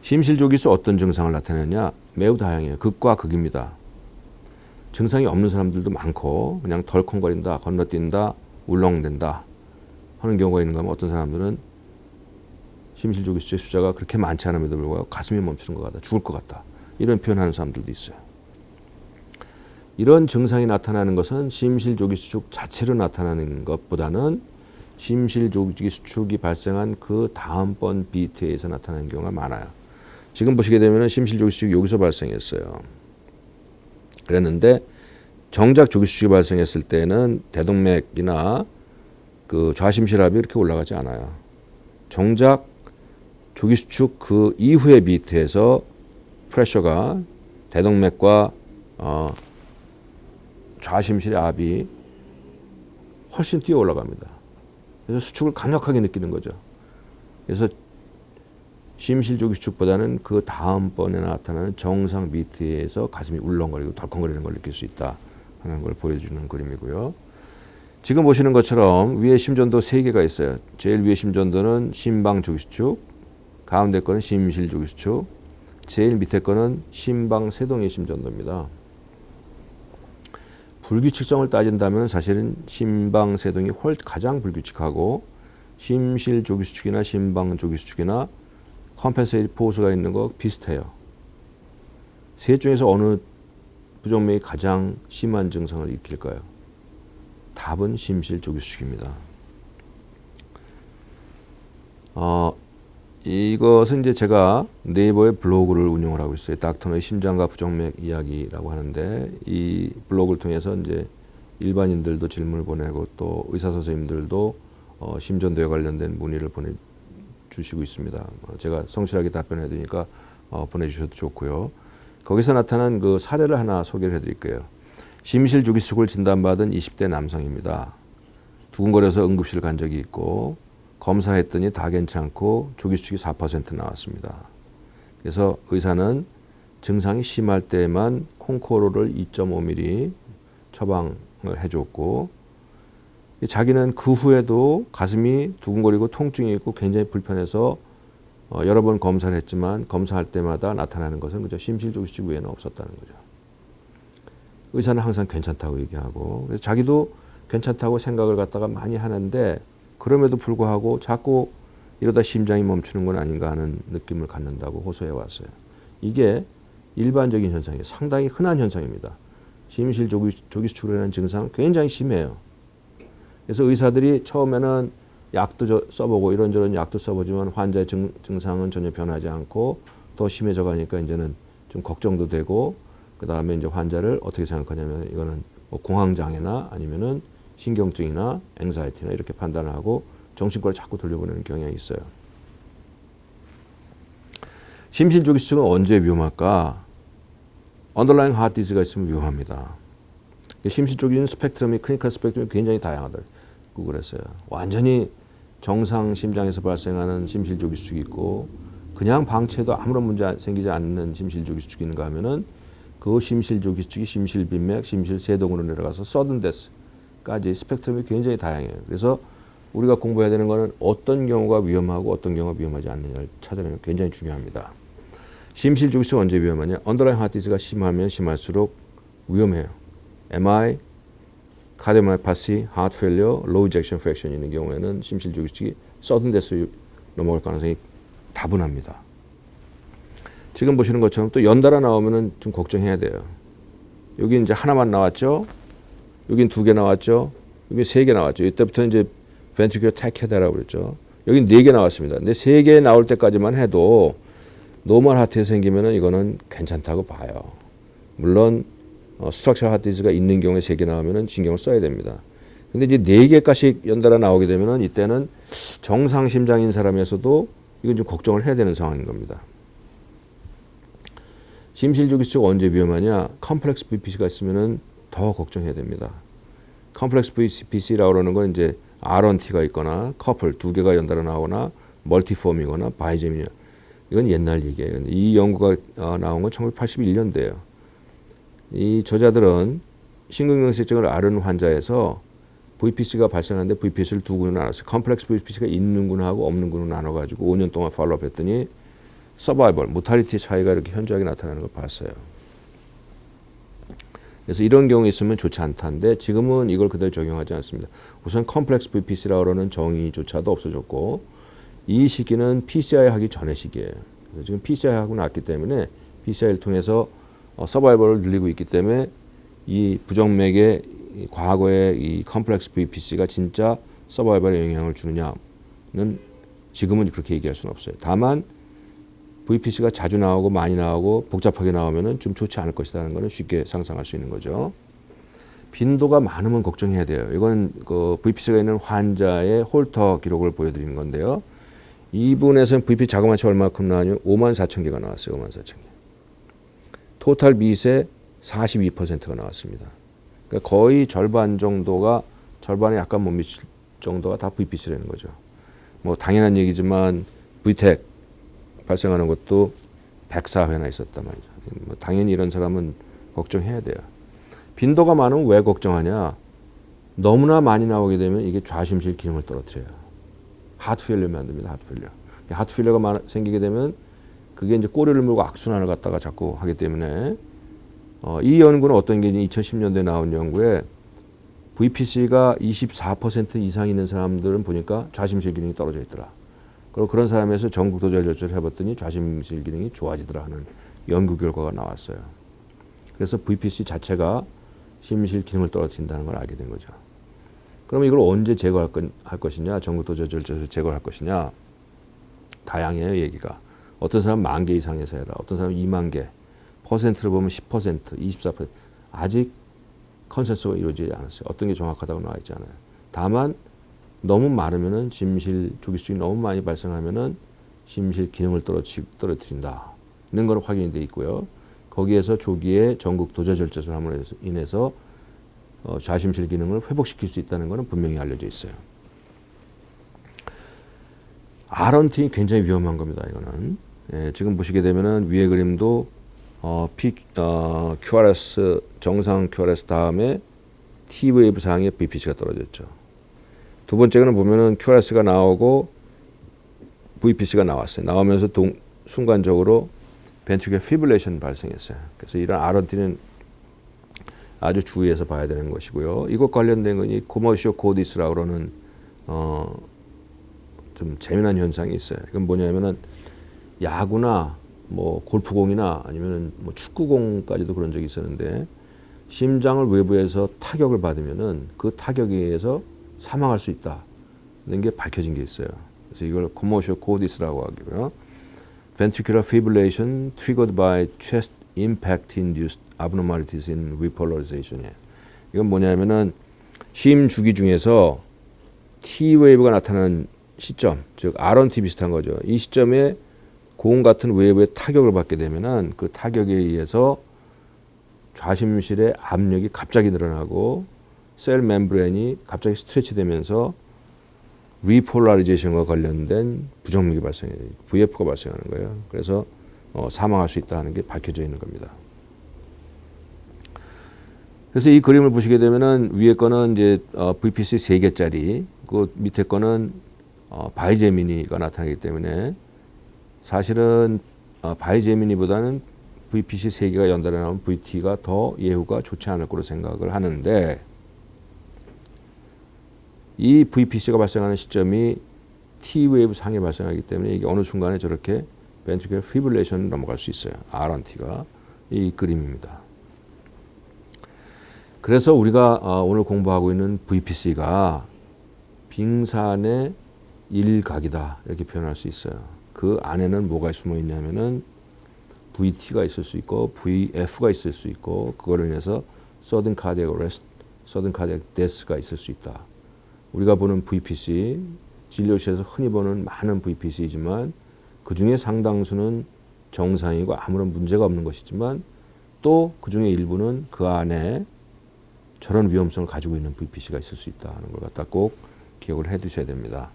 심실조기수 어떤 증상을 나타내느냐? 매우 다양해요. 극과 극입니다. 증상이 없는 사람들도 많고 그냥 덜컹거린다, 건너뛴다, 울렁댄다 하는 경우가 있는가 하면 어떤 사람들은 심실조기수의 숫자가 그렇게 많지 않음에도 불구하고 가슴이 멈추는 것 같다, 죽을 것 같다 이런 표현하는 사람들도 있어요. 이런 증상이 나타나는 것은 심실조기수축 자체로 나타나는 것보다는 심실조기수축이 발생한 그 다음번 비트에서 나타나는 경우가 많아요. 지금 보시게 되면 심실조기수축이 여기서 발생했어요. 그랬는데 정작 조기수축이 발생했을 때는 대동맥이나 그 좌심실압이 이렇게 올라가지 않아요. 정작 조기수축 그 이후의 비트에서 프레셔가 대동맥과 좌심실의 압이 훨씬 뛰어 올라갑니다. 그래서 수축을 강력하게 느끼는 거죠. 그래서 심실조기수축보다는 그 다음번에 나타나는 정상 비트에서 가슴이 울렁거리고 덜컹거리는 걸 느낄 수 있다 하는 걸 보여주는 그림이고요. 지금 보시는 것처럼 위에 심전도 3개가 있어요. 제일 위에 심전도는 심방조기수축, 가운데 거는 심실조기수축, 제일 밑에 거는 심방세동의 심전도입니다. 불규칙성을 따진다면 사실은 심방세동이 가장 불규칙하고 심실조기수축이나 심방조기수축이나 컴펜세이트 포스가 있는 거 비슷해요. 셋 중에서 어느 부정맥이 가장 심한 증상을 일으킬까요? 답은 심실조기수축입니다. 이것은 이제 제가 네이버에 블로그를 운영을 하고 있어요. 닥터노의 심장과 부정맥 이야기라고 하는데 이 블로그를 통해서 이제 일반인들도 질문을 보내고 또 의사 선생님들도 심전도에 관련된 문의를 보내주시고 있습니다. 제가 성실하게 답변해 드리니까 보내주셔도 좋고요. 거기서 나타난 그 사례를 하나 소개를 해드릴게요. 심실조기수축을 진단받은 20대 남성입니다. 두근거려서 응급실 간 적이 있고 검사했더니 다 괜찮고 조기수축이 4% 나왔습니다. 그래서 의사는 증상이 심할 때만 콩코로를 2.5mm 처방을 해줬고 자기는 그 후에도 가슴이 두근거리고 통증이 있고 굉장히 불편해서 여러 번 검사를 했지만 검사할 때마다 나타나는 것은 그저 심실조기수축 외에는 없었다는 거죠. 의사는 항상 괜찮다고 얘기하고 그래서 자기도 괜찮다고 생각을 갖다가 많이 하는데 그럼에도 불구하고 자꾸 이러다 심장이 멈추는 건 아닌가 하는 느낌을 갖는다고 호소해 왔어요. 이게 일반적인 현상이에요. 상당히 흔한 현상입니다. 심실조기수축이라는 증상은 굉장히 심해요. 그래서 의사들이 처음에는 약도 써보고 이런저런 약도 써보지만 환자의 증상은 전혀 변하지 않고 더 심해져 가니까 이제는 좀 걱정도 되고 그 다음에 이제 환자를 어떻게 생각하냐면 이거는 뭐 공황장애나 아니면은 신경증이나 앵사이티나 이렇게 판단을 하고 정신과를 자꾸 돌려보내는 경향이 있어요. 심실조기수축은 언제 위험할까? 언더라잉 하트 디지가 있으면 위험합니다. 심실조기는 스펙트럼이 클리니컬 스펙트럼이 굉장히 다양하다고 그랬어요. 완전히 정상 심장에서 발생하는 심실조기수축이 있고 그냥 방치해도 아무런 문제 생기지 않는 심실조기수축이 있는가 하면은 그 심실조기수축이 심실빈맥, 심실세동으로 내려가서 서든 데스까지 스펙트럼이 굉장히 다양해요. 그래서 우리가 공부해야 되는 것은 어떤 경우가 위험하고 어떤 경우가 위험하지 않느냐를 찾아내는 게 굉장히 중요합니다. 심실조기수축 언제 위험하냐? 언더라잉 하트디스가 심하면 심할수록 위험해요. MI, 카디오마이파시, 하트 페일리어, 로우 이젝션 프랙션이 있는 경우에는 심실조기수축이 서든 데스로 넘어갈 가능성이 다분합니다. 지금 보시는 것처럼 또 연달아 나오면은 좀 걱정해야 돼요. 여기 이제 하나만 나왔죠? 여긴 2개 나왔죠? 여기 3개 나왔죠? 이때부터 이제 벤트리큘러 태키카르디아라고 그랬죠. 여긴 4개 나왔습니다. 근데 3개 나올 때까지만 해도 노멀 하트에 생기면은 이거는 괜찮다고 봐요. 물론 스트럭처 하트 디지가 있는 경우에 3개 나오면은 신경을 써야 됩니다. 근데 이제 4개까지 연달아 나오게 되면은 이때는 정상 심장인 사람에서도 이건 좀 걱정을 해야 되는 상황인 겁니다. 심실조기수축 언제 위험하냐? 컴플렉스 VPC가 있으면은 더 걱정해야 됩니다. 컴플렉스 VPC라고 그러는 건 이제 R1T가 있거나 커플 2개가 연달아 나오거나 멀티폼이거나 바이제미냐. 이건 옛날 얘기예요. 이 연구가 나온 건 1981년대예요. 이 저자들은 심근경색증을 앓은 환자에서 VPC가 발생하는데 VPC를 2군으로 나눴어요. 컴플렉스 VPC가 있는 군하고 없는 군으로 나눠가지고 5년 동안 팔로우업 했더니 서바이벌, 모탈리티 차이가 이렇게 현저하게 나타나는 걸 봤어요. 그래서 이런 경우 있으면 좋지 않다는데 지금은 이걸 그대로 적용하지 않습니다. 우선 컴플렉스 VPC라고 하는 정의조차도 없어졌고 이 시기는 PCI 하기 전의 시기예요. 그래서 지금 PCI 하고 났기 때문에 PCI를 통해서 서바이벌을 늘리고 있기 때문에 이 부정맥의 과거의 이 컴플렉스 VPC가 진짜 서바이벌에 영향을 주느냐는 지금은 그렇게 얘기할 수는 없어요. 다만 VPC가 자주 나오고 많이 나오고 복잡하게 나오면은 좀 좋지 않을 것이라는 것은 쉽게 상상할 수 있는 거죠. 빈도가 많으면 걱정해야 돼요. 이건 그 VPC가 있는 환자의 홀터 기록을 보여드리는 건데요. 이분에서는 VPC 자그마치 얼마큼 나왔냐면 54,000개가 나왔어요. 54,000개. 토탈 빗의 42%가 나왔습니다. 그러니까 거의 절반 정도가 절반에 약간 못 미칠 정도가 다 VPC라는 거죠. 뭐 당연한 얘기지만 VTEC 발생하는 것도 104회나 있었단 말이죠. 뭐 당연히 이런 사람은 걱정해야 돼요. 빈도가 많으면 왜 걱정하냐? 너무나 많이 나오게 되면 이게 좌심실 기능을 떨어뜨려요. 하트 페일리어 만듭니다. 하트 페일리어. 하트 페일리어가 생기게 되면 그게 이제 꼬리를 물고 악순환을 갖다가 자꾸 하기 때문에 이 연구는 어떤 게 2010년대에 나온 연구에 VPC가 24% 이상 있는 사람들은 보니까 좌심실 기능이 떨어져 있더라. 그리고 그런 사람에서 전국 도저히 절제를 해봤더니 좌심실 기능이 좋아지더라 하는 연구 결과가 나왔어요. 그래서 VPC 자체가 심실 기능을 떨어뜨린다는 걸 알게 된 거죠. 그러면 이걸 언제 제거할 것이냐, 전국 도저히 절제를 제거할 것이냐, 다양해요 얘기가. 어떤 사람은 10,000개 이상에서 해라, 어떤 사람은 20,000개, 퍼센트로 보면 10%, 24%, 아직 컨센서스가 이루어지지 않았어요. 어떤 게 정확하다고 나와 있지 않아요. 다만 너무 많으면은 심실 조기수증이 너무 많이 발생하면은 심실 기능을 떨어뜨린다는 건 확인이 돼 있고요. 거기에서 조기에 전국 도저절제술 함으로 인해서 좌심실 기능을 회복시킬 수 있다는 것은 분명히 알려져 있어요. RNT 굉장히 위험한 겁니다. 이거는 지금 보시게 되면은 위에 그림도 QRS 정상 QRS 다음에 T웨이브 상의 VPC가 떨어졌죠. 두 번째는 보면은 QRS가 나오고 VPC가 나왔어요. 나오면서 순간적으로 ventricular fibrillation 발생했어요. 그래서 이런 RNT는 아주 주의해서 봐야 되는 것이고요. 이것 관련된 건 이 commercial codis라고 그러는 좀 재미난 현상이 있어요. 이건 뭐냐면은 야구나 뭐 골프공이나 아니면 뭐 축구공까지도 그런 적이 있었는데 심장을 외부에서 타격을 받으면은 그 타격에 의해서 사망할 수 있다는 게 밝혀진 게 있어요. 그래서 이걸 commercial codis라고 하고요. ventricular fibrillation triggered by chest impact induced abnormalities in repolarization. 이건 뭐냐면은 심 주기 중에서 T 웨이브가 나타나는 시점, 즉 RNT 비슷한 거죠. 이 시점에 공 같은 웨이브의 타격을 받게 되면은 그 타격에 의해서 좌심실의 압력이 갑자기 늘어나고 셀 멤브레인이 갑자기 스트레치되면서 리폴라리제이션과 관련된 부정맥이 발생해요. VF가 발생하는 거예요. 그래서 사망할 수 있다는 게 밝혀져 있는 겁니다. 그래서 이 그림을 보시게 되면은 위에 거는 이제 VPC 3개짜리, 그 밑에 거는 바이제미니가 나타나기 때문에 사실은 바이제미니보다는 VPC 3개가 연달아 나오면 VT가 더 예후가 좋지 않을 거로 생각을 하는데 이 VPC가 발생하는 시점이 T웨이브 상에 발생하기 때문에 이게 어느 순간에 저렇게 ventricular fibrillation으로 넘어갈 수 있어요. RNT가 이 그림입니다. 그래서 우리가 오늘 공부하고 있는 VPC가 빙산의 일각이다 이렇게 표현할 수 있어요. 그 안에는 뭐가 숨어 있냐면은 VT가 있을 수 있고 VF가 있을 수 있고 그걸로 인해서 sudden cardiac arrest, sudden cardiac death가 있을 수 있다. 우리가 보는 VPC, 진료실에서 흔히 보는 많은 VPC이지만 그 중에 상당수는 정상이고 아무런 문제가 없는 것이지만 또 그 중에 일부는 그 안에 저런 위험성을 가지고 있는 VPC가 있을 수 있다는 걸 갖다 꼭 기억을 해 두셔야 됩니다.